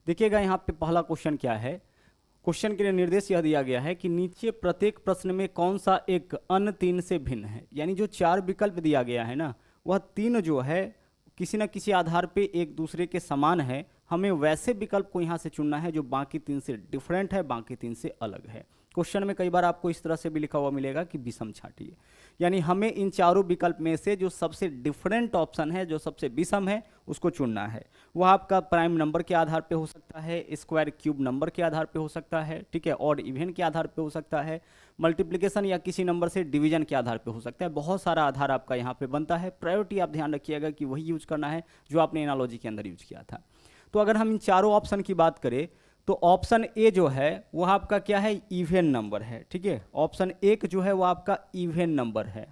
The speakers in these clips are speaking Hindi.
देखिएगा यहाँ पे पहला क्वेश्चन क्या है। क्वेश्चन के लिए निर्देश यह दिया गया है कि नीचे प्रत्येक प्रश्न में कौन सा एक अन्य तीन से भिन्न है। यानी जो चार विकल्प दिया गया है ना, वह तीन जो है किसी न किसी आधार पे एक दूसरे के समान है। हमें वैसे विकल्प को यहाँ से चुनना है जो बाकी तीन से डिफरेंट है, बाकी तीन से अलग है। क्वेश्चन में कई बार आपको इस तरह से भी लिखा हुआ मिलेगा कि विषम छांटिए। यानी हमें इन चारों विकल्प में से जो सबसे डिफरेंट ऑप्शन है, जो सबसे विषम है, उसको चुनना है। वह आपका प्राइम नंबर के आधार पे हो सकता है, स्क्वायर क्यूब नंबर के आधार पे हो सकता है, ठीक है, ऑड इवन के आधार पे हो सकता है, मल्टीप्लिकेशन या किसी नंबर से डिवीजन के आधार पे हो सकता है। बहुत सारा आधार आपका यहाँ पे बनता है। प्रायोरिटी आप ध्यान रखिएगा कि वही यूज करना है जो आपने एनालॉजी के अंदर यूज किया था। तो अगर हम इन चारों ऑप्शन की बात करें तो ऑप्शन ए जो है वह आपका क्या है, इवन नंबर है। ठीक है, ऑप्शन एक जो है वह आपका इवन नंबर है।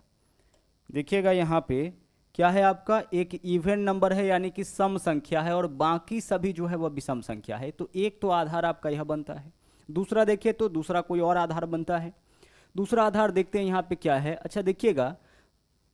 देखिएगा यहाँ पे क्या है, आपका एक इवन नंबर है यानी कि सम संख्या है, और बाकी सभी जो है वह विषम संख्या है। तो एक तो आधार आपका यह बनता है। दूसरा देखिए तो दूसरा कोई और आधार बनता है। दूसरा आधार देखते हैं यहाँ पे क्या है। अच्छा देखिएगा,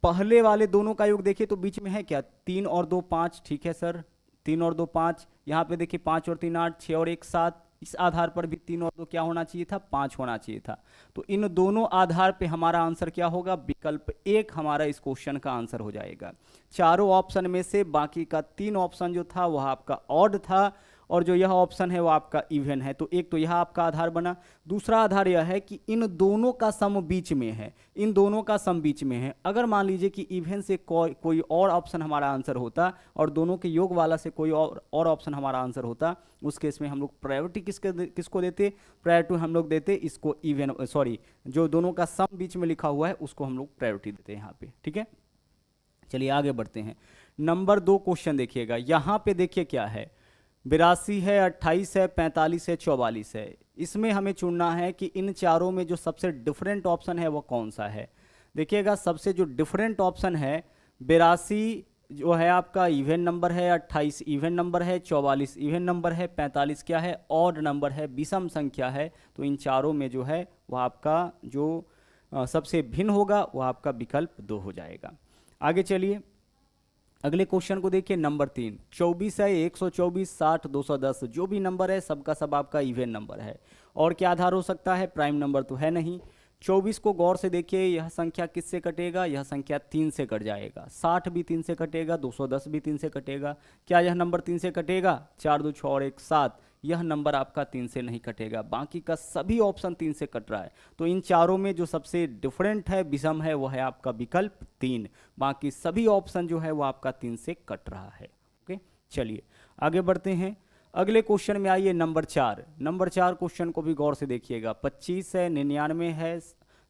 पहले वाले दोनों का योग देखिए तो बीच में है क्या, 3 और 2 5। ठीक है सर, 3 और 2 5। यहाँ पे देखिए 5 और 3 8, 6 और 1 7। इस आधार पर भी 3 और 2 क्या होना चाहिए था, 5 होना चाहिए था। तो इन दोनों आधार पे हमारा आंसर क्या होगा, विकल्प एक हमारा इस क्वेश्चन का आंसर हो जाएगा। चारों ऑप्शन में से बाकी का 3 ऑप्शन जो था वह आपका ऑड था, और जो यह ऑप्शन है वो आपका इवन है। तो एक तो यह आपका आधार बना। दूसरा आधार यह है कि इन दोनों का सम बीच में है, इन दोनों का सम बीच में है। अगर मान लीजिए कि इवन से कोई और ऑप्शन हमारा आंसर होता और दोनों के योग वाला से कोई और ऑप्शन हमारा आंसर होता, उस केस में हम लोग प्रायोरिटी किसको देते, प्रायोरिटी हम लोग देते इसको इवन, सॉरी, जो दोनों का सम बीच में लिखा हुआ है उसको हम लोग प्रायोरिटी देते हैं यहाँ पे। ठीक है, चलिए आगे बढ़ते हैं। नंबर 2 क्वेश्चन देखिएगा। यहाँ पे देखिए क्या है, 82 है, 28 है, 45 है, 44 है। इसमें हमें चुनना है कि इन चारों में जो सबसे डिफरेंट ऑप्शन है वो कौन सा है। देखिएगा, सबसे जो डिफरेंट ऑप्शन है 82 जो है आपका इवन नंबर है, 28 इवन नंबर है, 44 इवन नंबर है, 45 क्या है, ऑड नंबर है, विषम संख्या है। तो इन चारों में जो है वह आपका जो सबसे भिन्न होगा वह आपका विकल्प 2 हो जाएगा। आगे चलिए अगले क्वेश्चन को देखिए। नंबर 3, 24 है, 124, 60, 210। जो भी नंबर है सबका सब आपका इवन नंबर है। और क्या आधार हो सकता है, प्राइम नंबर तो है नहीं। 24 को गौर से देखिए, यह संख्या किससे कटेगा, यह संख्या 3 से कट जाएगा। 60 भी 3 से कटेगा, 210 भी 3 से कटेगा। क्या यह नंबर 3 से कटेगा, 4 2 6 और 1 7। यह नंबर आपका 3 से नहीं कटेगा। बाकी का सभी ऑप्शन 3 से कट रहा है। तो इन चारों में जो सबसे डिफरेंट है, विषम है, वो है आपका विकल्प 3। बाकी सभी ऑप्शन जो है वो आपका 3 से कट रहा है। ओके, चलिए आगे बढ़ते हैं। अगले क्वेश्चन में आइए, नंबर 4। नंबर 4 क्वेश्चन को भी गौर से देखिएगा। 25 है, 99 है,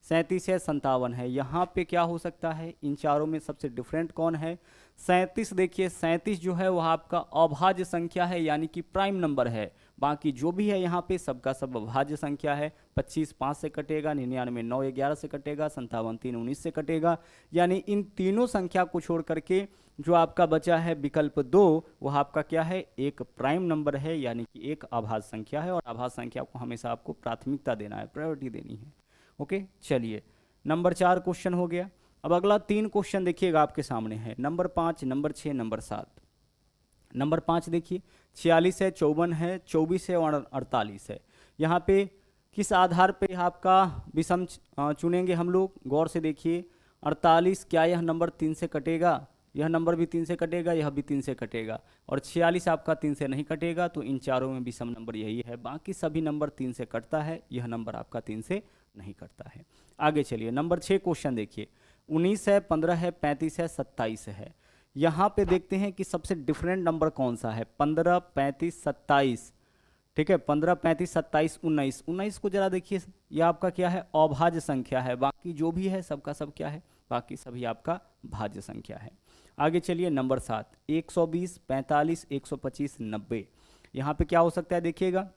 37 है, 57 है। यहाँ पे क्या हो सकता है, इन चारों में सबसे डिफरेंट कौन है। 37 देखिए, 37 जो है वह आपका अभाज्य संख्या है, यानी कि प्राइम नंबर है। बाकी जो भी है यहाँ पे सबका सब अभाज्य संख्या है। 25 5 से कटेगा, 99 9 11 से कटेगा, 57 3 19 से कटेगा। यानी इन तीनों संख्या को छोड़ करके जो आपका बचा है विकल्प 2, वह आपका क्या है, एक प्राइम नंबर है, यानी कि एक अभाज्य संख्या है। और अभाज्य संख्या को हमेशा आपको प्राथमिकता देना है, प्रायोरिटी देनी है। ओके, चलिए नंबर 4 क्वेश्चन हो गया। अब अगला 3 क्वेश्चन देखिएगा आपके सामने है। Number 5, number 6, number 7। नंबर 5 देखिए, 46 है, 54 है, 24 है और 48 है। यहाँ पे किस आधार पे आपका विषम चुनेंगे हम लोग, गौर से देखिए। 48, क्या यह नंबर 3 से कटेगा, यह नंबर भी 3 से कटेगा, यह भी 3 से कटेगा। और 46 आपका 3 से नहीं कटेगा। तो इन चारों में विषम नंबर यही है। बाकी सभी नंबर 3 से कटता है, यह नंबर आपका 3 से नहीं कटता है। आगे चलिए, नंबर 6 क्वेश्चन देखिए। 19 है, 15 है, 35 है, 27 है। यहाँ पे देखते हैं कि सबसे डिफरेंट नंबर कौन सा है। 15 35 27, ठीक है, 15 35 27 19। 19 को जरा देखिए, यह आपका क्या है, अभाज्य संख्या है। बाकी जो भी है सबका सब क्या है, बाकी सभी आपका भाज्य संख्या है। आगे चलिए, नंबर 7, 120 45 125 90। यहाँ पे क्या हो सकता है, देखिएगा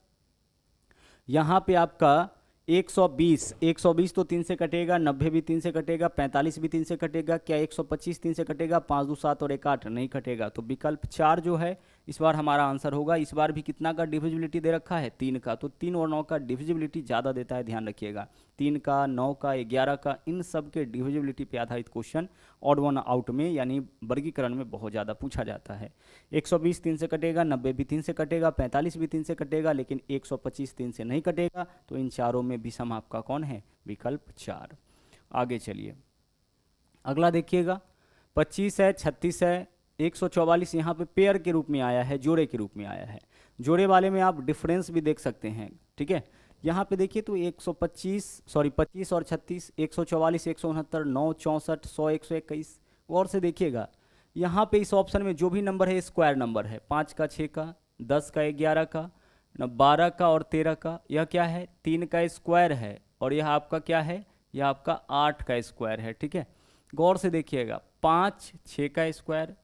यहाँ पे आपका 120 तो 3 से कटेगा, 90 भी 3 से कटेगा, 45 भी 3 से कटेगा। क्या 125 3 से कटेगा, 5 2 7 और 1 8 नहीं कटेगा। तो विकल्प 4 जो है इस बार हमारा आंसर होगा, इस बार भी कितना का डिविजिबिलिटी दे रखा है, 3 का, तो 3 और 9 का डिविजिबिलिटी ज़्यादा देता है, ध्यान रखिएगा। 3 का, 9 का, 11 का, इन सब के डिविजिबिलिटी पे आधारित क्वेश्चन ऑड वन आउट में यानी वर्गीकरण में बहुत ज़्यादा पूछा जाता है। 120 3 से कटेगा, 90 भी 3 से कटेगा, 45 भी 3 से कटेगा, लेकिन 125 3 से नहीं कटेगा, तो इन चारों में विषम आपका कौन है, विकल्प 4। आगे चलिए, अगला देखिएगा, 25 है, 36 है, 144 यहाँ पे पेयर के रूप में आया है, जोड़े के रूप में आया है। जोड़े वाले में आप डिफरेंस भी देख सकते हैं, ठीक है। यहाँ पे देखिए तो 25 और 36, 144, 169, 9, 64, 100, 121, और से देखिएगा यहाँ पे इस ऑप्शन में जो भी नंबर है स्क्वायर नंबर है, 5 का, 6 का, 10 का, 11 का, 12 का और 13 का। यह क्या है, 3 का स्क्वायर है, और यह आपका क्या है, यह आपका 8 का स्क्वायर है, ठीक है। गौर से देखिएगा, 5 6 का स्क्वायर,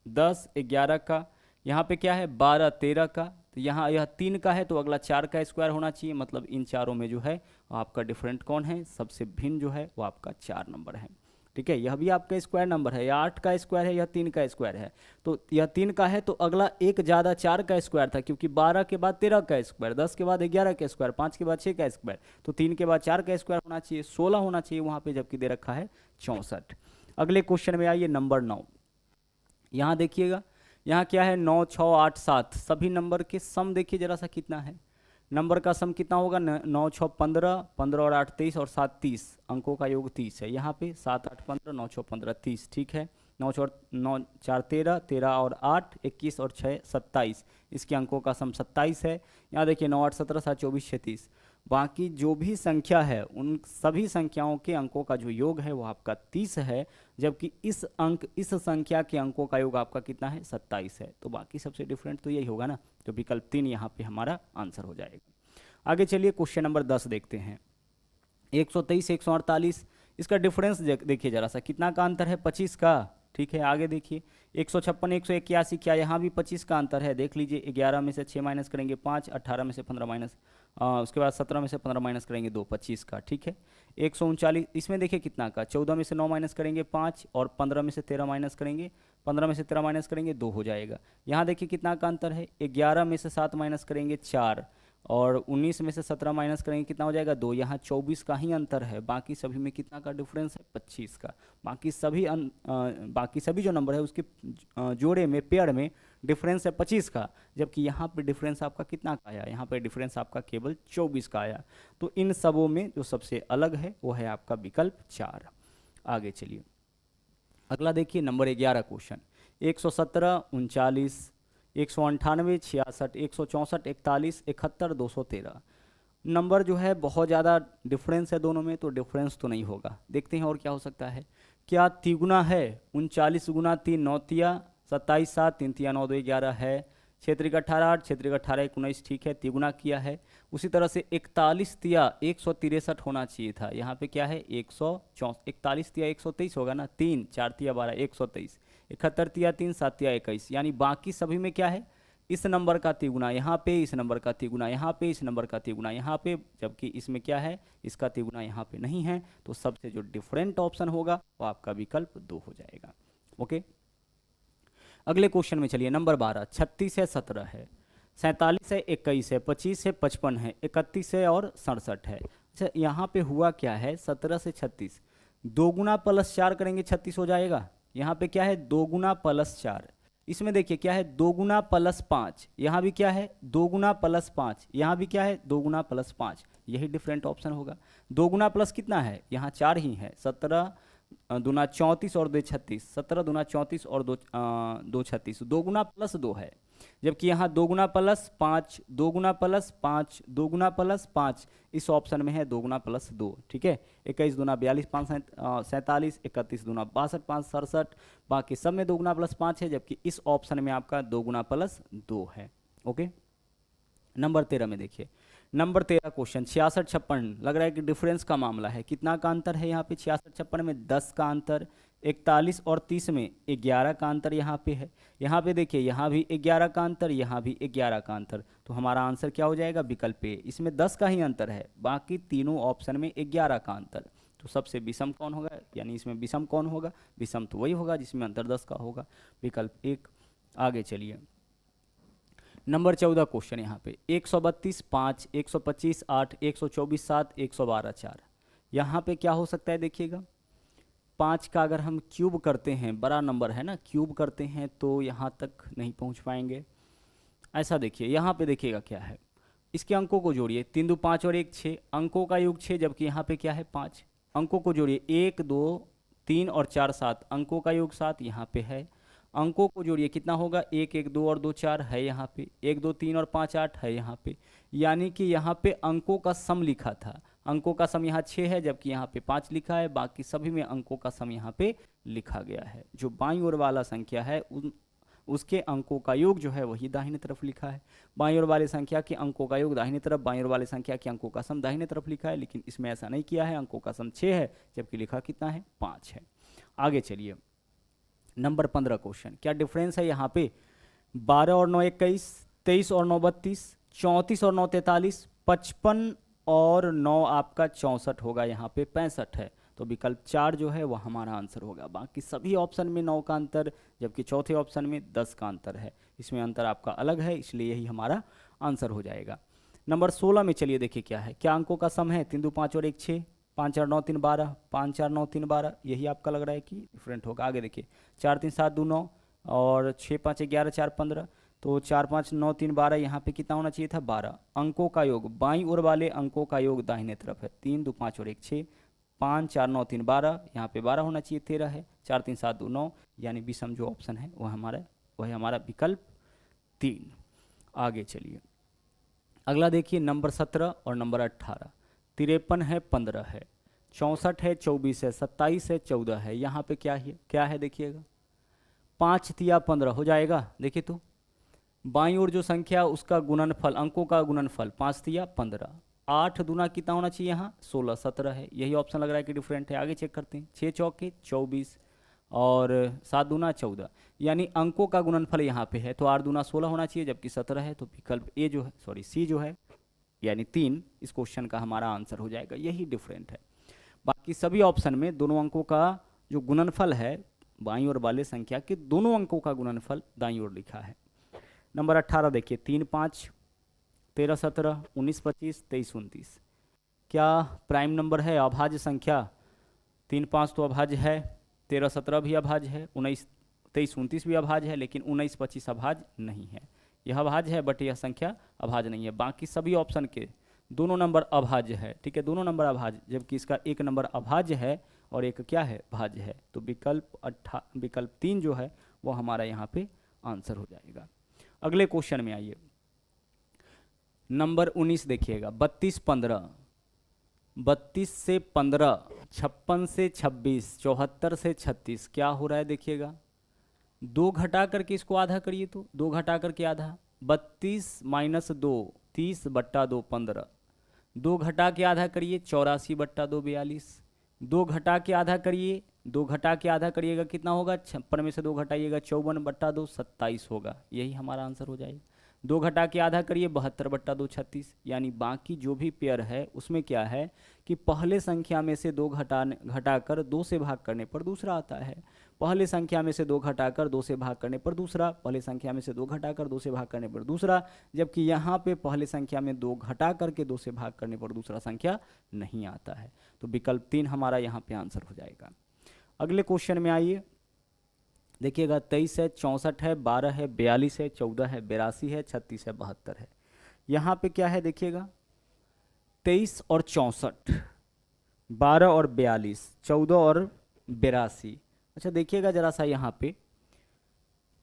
10 11 का, यहाँ पे क्या है 12 13 का, तो यहाँ यह 3 का है तो अगला 4 का स्क्वायर होना चाहिए, मतलब इन चारों में जो है आपका डिफरेंट कौन है, सबसे भिन्न जो है वो आपका 4 नंबर है, ठीक है। यह भी आपका स्क्वायर नंबर है, यह 8 का स्क्वायर है, यह 3 का स्क्वायर है, तो यह 3 का है तो अगला एक ज़्यादा 4 का स्क्वायर था, क्योंकि 12 के बाद 13 का स्क्वायर, 10 के बाद 11 का स्क्वायर, 5 के बाद 6 का स्क्वायर, तो 3 के बाद 4 का स्क्वायर होना चाहिए, 16 होना चाहिए वहाँ पे, जबकि दे रखा है 64। अगले क्वेश्चन में आइए, नंबर 9। यहाँ देखिएगा, यहाँ क्या है, 9 6 8 7, सभी नंबर के सम देखिए जरा सा कितना है, नंबर का सम कितना होगा, 9 6 15, 15 और 8 23 और 7 30, अंकों का योग 30 है। यहाँ पे 7 8 15, 9 6 15 30, ठीक है। 9 4 13, 13 और 8 21 और 6 27, इसके अंकों का सम 27 है। यहाँ देखिए 9 8 17, 7 24 36, बाकी जो भी संख्या है उन सभी संख्याओं के अंकों का जो योग है वो आपका 30 है, जबकि इस संख्या के अंकों का योग आपका कितना है, 27 है। तो बाकी सबसे डिफरेंट तो यही होगा ना, तो विकल्प 3 यहाँ पे हमारा आंसर हो जाएगा। आगे चलिए, क्वेश्चन नंबर 10 देखते हैं। 123 148, इसका डिफरेंस देखिए जरा सा, कितना का अंतर है, 25 का, ठीक है। आगे देखिए 156 181, क्या यहाँ भी 25 का अंतर है, देख लीजिए। 11 में से 6 माइनस करेंगे 5, 18 में से 15 माइनस, उसके बाद 17 में से 15 माइनस करेंगे 2, 25 का, ठीक है। 139, इसमें देखिए कितना का, 14 में से 9 माइनस करेंगे 5, और 15 में से 13 माइनस करेंगे, 15 में से 13 माइनस करेंगे 2 हो जाएगा। यहाँ देखिए कितना का अंतर है, 11 में से 7 माइनस करेंगे 4, और 19 में से 17 माइनस करेंगे कितना हो जाएगा 2, यहाँ 24 का ही अंतर है, बाकी सभी में कितना का डिफरेंस है, 25 का। बाकी सभी जो नंबर है उसके जोड़े में, पेयर में डिफरेंस है 25 का, जबकि यहाँ पे डिफरेंस आपका कितना का आया, यहाँ पे डिफरेंस आपका केवल 24 का आया। तो इन सबों में जो सबसे अलग है वो है आपका विकल्प 4। आगे चलिए, अगला देखिए, नंबर 11 क्वेश्चन। 117 39, 198 66, 164 41, 71 213, नंबर जो है बहुत ज़्यादा डिफरेंस है दोनों में, तो डिफरेंस तो नहीं होगा। देखते हैं और क्या हो सकता है, क्या तिगुना है, 39 गुना 3 9 तिया 27 7, 3 तिया 9 2 11 है, क्षेत्र का 18 8, क्षेत्र का 18 19, ठीक है, तिगुना किया है। उसी तरह से 41 तिया 163 होना चाहिए था, यहाँ पे क्या है 41 तिया 123 होगा ना, 3 4 तिया 12 123, 71 तिया 3 7 तिया 21, यानी बाकी सभी में क्या है, इस नंबर का तिगुना यहाँ पे, इस नंबर का तिगुना यहाँ पे, इस नंबर का तिगुना यहाँ पे, जबकि इसमें क्या है, इसका तिगुना यहाँ पे नहीं है। तो सबसे जो डिफरेंट ऑप्शन होगा वो आपका विकल्प 2 हो जाएगा। ओके, अगले क्वेश्चन में चलिए, नंबर 12। 36 है, 17 है, 47 है, 21 है, 25 है, 55 है, 31 है और 67 है। अच्छा, यहाँ पे हुआ क्या है, 17 से 36 2 गुना प्लस 4 करेंगे 36 हो जाएगा। यहाँ पे क्या है 2 गुना प्लस 4, इसमें देखिए क्या है 2 गुना प्लस 5, यहाँ भी क्या है 2 गुना प्लस 5, यहाँ भी क्या है 2 गुना प्लस 5, यही डिफरेंट ऑप्शन होगा। 2 गुना प्लस कितना है, यहाँ 4 ही है, 17 दूना 34 और 2 36, 17 दूना 34 और 2 36, 2 गुना प्लस 2 है, जबकि यहाँ 2 गुना प्लस 5, 2 गुना प्लस 5, 2 गुना प्लस 5, इस ऑप्शन में है 2 गुना प्लस 2, ठीक है। 21 दूना 42 5 47, 31 दूना 62 5 67, बाकी सब में 2 गुना प्लस 5 है, जबकि इस ऑप्शन में आपका 2 गुना प्लस 2 है। ओके, नंबर 13 में देखिए, नंबर 13 क्वेश्चन 66 56, लग रहा है कि डिफरेंस का मामला है। कितना का अंतर है यहाँ पे, 66 56 में 10 का अंतर, 41 और 30 में 11 का अंतर यहाँ पे है। यहाँ पे देखिए, यहाँ भी 11 का अंतर, यहाँ भी 11 का अंतर, तो हमारा आंसर क्या हो जाएगा, विकल्प ए। इसमें 10 का ही अंतर है, बाकी तीनों ऑप्शन में 11 का अंतर, तो सबसे विषम कौन होगा, यानी इसमें विषम कौन होगा, विषम तो वही होगा जिसमें अंतर 10 का होगा, विकल्प 1। आगे चलिए, नंबर 14 क्वेश्चन यहाँ पे 132 5, 125 8, 124 7, 112 4। यहाँ पे क्या हो सकता है देखिएगा, 5 का अगर हम क्यूब करते हैं, बड़ा नंबर है ना, क्यूब करते हैं तो यहाँ तक नहीं पहुँच पाएंगे। ऐसा देखिए यहाँ पे देखिएगा क्या है, इसके अंकों को जोड़िए, 3 2 5 और 1 6, अंकों का योग 6, जबकि यहाँ पे क्या है 5। अंकों को जोड़िए, 1 2 3 और 4 7, अंकों का योग 7 यहाँ पे है। अंकों को जोड़िए, कितना होगा, 1 1 2 और 2 4 है यहाँ पे, 1 2 3 और 5 8 है यहाँ पे। यानी कि यहाँ पे अंकों का सम लिखा था, अंकों का सम यहाँ 6 है, जबकि यहाँ पे 5 लिखा है। बाकी सभी में अंकों का सम यहाँ पे लिखा गया है। जो बाईं ओर वाला संख्या है उसके अंकों का योग जो है वही दाहिने तरफ लिखा है। बाईं ओर वाले संख्या के अंकों का योग दाहिने तरफ, बाईं ओर वाले संख्या के अंकों का सम दाहिने तरफ लिखा है, लेकिन इसमें ऐसा नहीं किया है। अंकों का सम 6 है, जबकि लिखा कितना है, 5 है। आगे चलिए, नंबर 15 क्वेश्चन, क्या डिफरेंस है यहाँ पे, 12 और 9 21, 23 और 9 32, 34 और 9 43, 55 और 9 आपका 64 होगा, यहाँ पे 65 है। तो विकल्प 4 जो है वह हमारा आंसर होगा। बाकी सभी ऑप्शन में 9 का अंतर, जबकि चौथे ऑप्शन में 10 का अंतर है। इसमें अंतर आपका अलग है, इसलिए यही हमारा आंसर हो जाएगा। नंबर 16 में चलिए देखिए क्या है, क्या अंकों का सम है, 3 2 5 और 1 6, 5 4 9 3 12, 5 4 9 3 12, यही आपका लग रहा है कि डिफरेंट होगा। आगे देखिए, 4 3 7 2 9 और 6 5 11 4 15, तो 4 5 9 3 12, यहाँ पे कितना होना चाहिए था, 12। अंकों का योग, बाईं ओर वाले अंकों का योग दाहिने तरफ है, 3 2 5 और 1 6, 5 4 9 3 12, यहाँ पे 12 होना चाहिए, 13 है, 4 3 7 2 9, यानी विषम जो ऑप्शन है वह हमारा विकल्प 3। आगे चलिए, अगला देखिए नंबर 17 और नंबर 18, 53 है, 15 है, 64 है, 24 है, 27 है, 14 है। यहाँ पे क्या है देखिएगा, 5 तिया 15 हो जाएगा। देखिए तो बाईं ओर जो संख्या उसका गुणनफल, अंकों का गुणनफल 5 तिया 15, 8 दूना कितना होना चाहिए यहाँ, 16 17 है, यही ऑप्शन लग रहा है कि डिफरेंट है। आगे चेक करते हैं, 6 चौके 24 और 7 दूना 14, यानी अंकों का गुणनफल यहाँ पे है, तो 8 दूना 16 होना चाहिए, जबकि 17 है। तो विकल्प ए जो है, सॉरी सी जो है, यानी 3 इस क्वेश्चन का हमारा आंसर हो जाएगा। यही डिफरेंट है। बाकी सभी ऑप्शन में दोनों अंकों का जो गुणनफल है, बाईं ओर वाले संख्या के दोनों अंकों का गुणनफल दाईं ओर लिखा है। नंबर 18 देखिए, 3 5, 13 17, 19 25, 23 29, क्या प्राइम नंबर है, अभाज्य संख्या। 3 5 तो अभाज्य है, 13 17 भी अभाज्य है, 19 23 29 भी अभाज्य है, लेकिन 19 25 अभाज्य नहीं है। यह अभाज्य है, बट यह संख्या अभाज्य नहीं है। बाकी सभी ऑप्शन के दोनों नंबर अभाज्य है, ठीक है, दोनों नंबर अभाज्य, जबकि इसका एक नंबर अभाज्य है और एक क्या है, भाज्य है। तो विकल्प 3 जो है वो हमारा यहाँ पे आंसर हो जाएगा। अगले क्वेश्चन में आइए, नंबर 19 देखिएगा, 32 15, 32 से 15, 56 से 26, 74 से 36, क्या हो रहा है देखिएगा, 2 घटा करके इसको आधा करिए, तो 2 घटा करके आधा, 32 - 2 30 बट्टा 2 15, 2 घटा के आधा करिए, 84 बट्टा 2 42, 2 घटा के आधा करिए, 2 घटा के आधा करिएगा, कितना होगा, 56 में से 2 घटाइएगा, 54 बट्टा 2 27 होगा, यही हमारा आंसर हो जाएगा। 2 घटा के आधा करिए, 72 बट्टा 2 36, यानी बाकी जो भी पेयर है उसमें क्या है कि पहले संख्या में से 2 घटाकर 2 से भाग करने पर दूसरा आता है, पहले संख्या में से 2 घटाकर 2 से भाग करने पर दूसरा, पहले संख्या में से 2 घटाकर 2 से भाग करने पर दूसरा, जबकि यहाँ पे पहले संख्या में 2 घटा करके 2 से भाग करने पर दूसरा संख्या नहीं आता है। तो विकल्प 3 हमारा यहाँ पे आंसर हो जाएगा। अगले क्वेश्चन में आइए, देखिएगा, 23 है, 64 है, 12 है, 42 है, 14 है, 82 है, 36 है, 72 है। यहाँ पे क्या है देखिएगा, 23 और 64, 12 और 42, 14 और 82। अच्छा देखिएगा जरा सा, यहाँ पे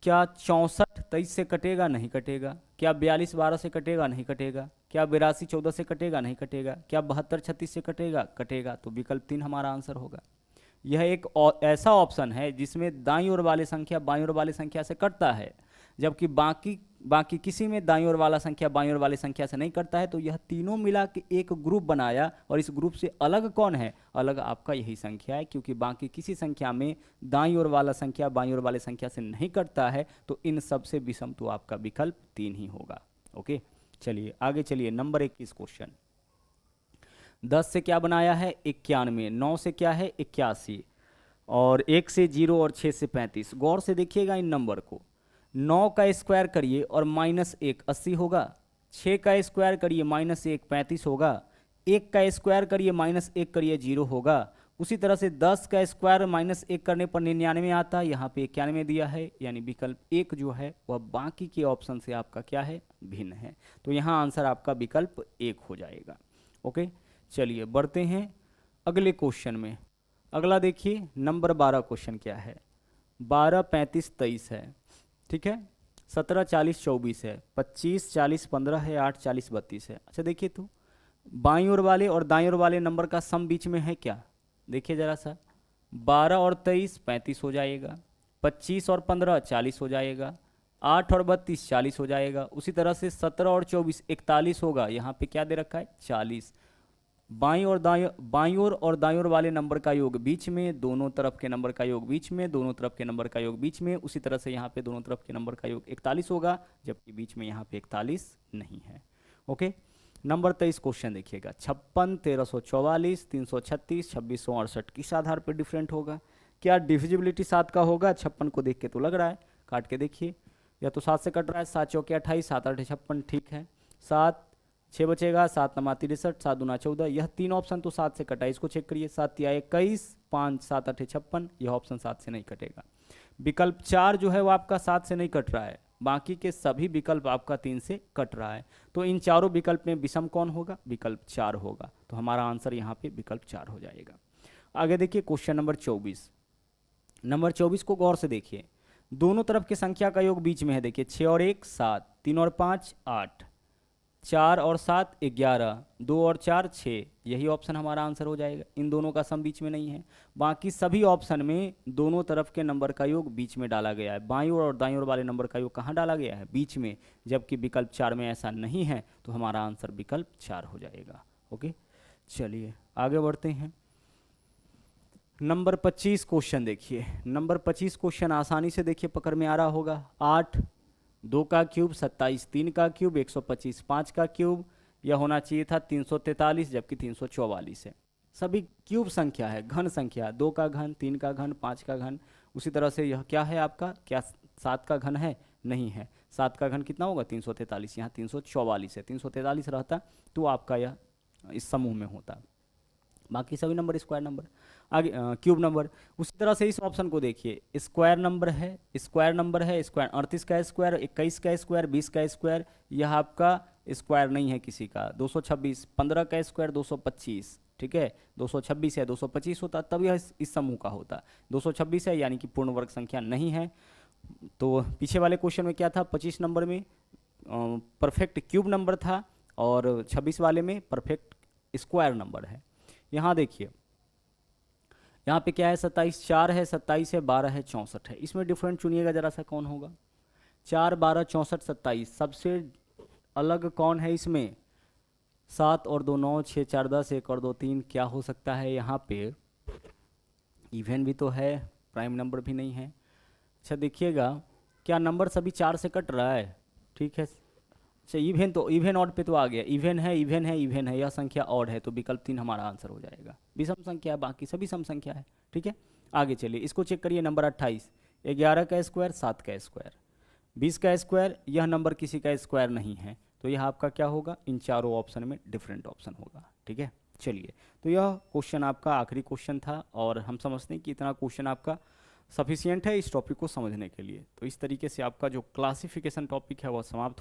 क्या 64 23 से कटेगा, नहीं कटेगा। क्या 42 12 से कटेगा, नहीं कटेगा। क्या 82 14 से कटेगा, नहीं कटेगा। क्या 72 36 से कटेगा, कटेगा। तो विकल्प 3 हमारा आंसर होगा। यह एक ऐसा ऑप्शन है जिसमें दाईं ओर वाले संख्या बाईं ओर वाले संख्या से कटता है, जबकि बाकी किसी में दाईं ओर वाला संख्या बाईं ओर वाली संख्या से नहीं कटता है। तो यह तीनों मिला के एक ग्रुप बनाया, और इस ग्रुप से अलग कौन है, अलग आपका यही संख्या है, क्योंकि बाकी किसी संख्या में दाईं ओर वाला संख्या बाईं ओर वाले संख्या से नहीं कटता है। तो इन सब से विषम तो आपका विकल्प 3 ही होगा। ओके, चलिए आगे चलिए। नंबर 21 क्वेश्चन, 10 से क्या बनाया है, 91, 9 से क्या है, 81, और 1 से 0 और 6 से 35। गौर से देखिएगा इन नंबर को, 9 का स्क्वायर करिए और -1 80 होगा। 6 का स्क्वायर करिए -1 35 होगा। 1 का स्क्वायर करिए -1 करिए 0 होगा। उसी तरह से 10 का स्क्वायर -1 करने पर 99 आता है, यहाँ पे 91 दिया है, यानी विकल्प 1 जो है वह बाकी के ऑप्शन से आपका क्या है, भिन्न है। तो यहाँ आंसर आपका विकल्प 1 हो जाएगा। ओके, चलिए बढ़ते हैं अगले क्वेश्चन में। अगला देखिए नंबर 12 क्वेश्चन क्या है। 12 35 23 है, ठीक है। 17 40 24 है, 25 40 15 है, 8 40 32 है। अच्छा देखिए तो बाईं ओर वाले और दाईं ओर वाले नंबर का सम बीच में है क्या, देखिए जरा सा। 12 और 23 35 हो जाएगा, 25 और 15 40 हो जाएगा, 8 और 32 40 हो जाएगा। उसी तरह से 17 और 24 41 होगा। यहाँ पे क्या दे रखा है, 40। बाईं और दाईं ओर वाले नंबर का योग बीच में, दोनों तरफ के नंबर का योग बीच में, दोनों तरफ के नंबर का योग बीच में। उसी तरह से यहाँ पे दोनों तरफ के नंबर का योग 41 होगा, जबकि बीच में यहाँ पे 41 नहीं है। ओके, नंबर 23 क्वेश्चन देखिएगा। 56 1344 336 2668 किस आधार पर डिफरेंट होगा। क्या डिविजिबिलिटी 7 का होगा, 56 को देख के तो लग रहा है, काट के देखिए, या तो 7 से कट रहा है। 7 चौके 28, 7 8 56, ठीक है। 7 6 बचेगा, 7 9 63, 7 दूना 14, यह 3 ऑप्शन तो 7 से कटा, इसको चेक करिए। 7 तिया 21, 5 7 8 56, यह ऑप्शन 7 से नहीं कटेगा। विकल्प 4 जो है वो आपका 7 से नहीं कट रहा है, बाकी के सभी विकल्प आपका 3 से कट रहा है। तो इन चारों विकल्प में विषम कौन होगा, विकल्प 4 होगा। तो हमारा आंसर यहाँ पे विकल्प 4 हो जाएगा। आगे देखिए क्वेश्चन नंबर 24। नंबर 24 को गौर से देखिए। दोनों तरफ की संख्या का योग बीच में है, देखिए 6 और 1 7, 3 और 5 8, 4 और 7 11, 2 और 4 6, यही ऑप्शन हमारा आंसर हो जाएगा। इन दोनों का सम बीच में नहीं है। बाकी सभी ऑप्शन में दोनों तरफ के नंबर का योग बीच में डाला गया है। बाईं ओर और दाईं ओर वाले नंबर का योग कहाँ डाला गया है, बीच में, जबकि विकल्प 4 में ऐसा नहीं है। तो हमारा आंसर विकल्प 4 हो जाएगा। ओके, चलिए आगे बढ़ते हैं। नंबर 25 क्वेश्चन देखिए। नंबर 25 क्वेश्चन आसानी से देखिए पकड़ में आ रहा होगा। 8 2 का क्यूब 27 3 का क्यूब 125 5 का क्यूब, यह होना चाहिए था 343, जबकि 344 है। सभी क्यूब संख्या है, घन संख्या, 2 का घन 3 का घन 5 का घन। उसी तरह से यह क्या है आपका, क्या 7 का घन है, नहीं है। 7 का घन कितना होगा, 343, यहाँ 344 है। 343 रहता तो आपका यह इस समूह में होता। बाकी सभी नंबर स्क्वायर नंबर, आगे क्यूब नंबर। उसी तरह से इस ऑप्शन को देखिए, स्क्वायर नंबर है, स्क्वायर नंबर है, स्क्वायर 38 का स्क्वायर 21 का स्क्वायर 20 का स्क्वायर, यह आपका स्क्वायर नहीं है किसी का। 226 15 का स्क्वायर 225, ठीक है। 226 है, 225 होता तब यह इस समूह का होता। 226 है यानी कि पूर्ण वर्ग संख्या नहीं है। तो पीछे वाले क्वेश्चन में क्या था, 25 नंबर में परफेक्ट क्यूब नंबर था और 26 वाले में परफेक्ट स्क्वायर नंबर है। यहाँ देखिए, यहाँ पे क्या है, 27 4 है, 27 है, 12 है, 64 है। इसमें डिफरेंट चुनिएगा जरा सा, कौन होगा। 4 12 64 27, सबसे अलग कौन है इसमें, 7 और 2 9, 6 4 10, 1 और 2 3, क्या हो सकता है यहाँ पे, इवन भी तो है, प्राइम नंबर भी नहीं है। अच्छा देखिएगा, क्या नंबर सभी 4 से कट रहा है, ठीक है। अच्छा इवेन, तो इवेन ऑड पे तो आ गया, इवेन है इवेन है इवेन है, यह संख्या ऑड है, तो विकल्प 3 हमारा आंसर हो जाएगा। विषम संख्या है, बाकी सभी सम संख्या है, ठीक है। आगे चलिए, इसको चेक करिए। नंबर 28, 11 का स्क्वायर 7 का स्क्वायर 20 का स्क्वायर, यह नंबर किसी का स्क्वायर नहीं है। तो यह आपका क्या होगा, इन चारों ऑप्शन में डिफरेंट ऑप्शन होगा, ठीक है। चलिए, तो यह क्वेश्चन आपका आखिरी क्वेश्चन था और हम समझते हैं कि इतना क्वेश्चन आपका सफिशियंट है इस टॉपिक को समझने के लिए। तो इस तरीके से आपका जो क्लासिफिकेशन टॉपिक है वह समाप्त हुआ।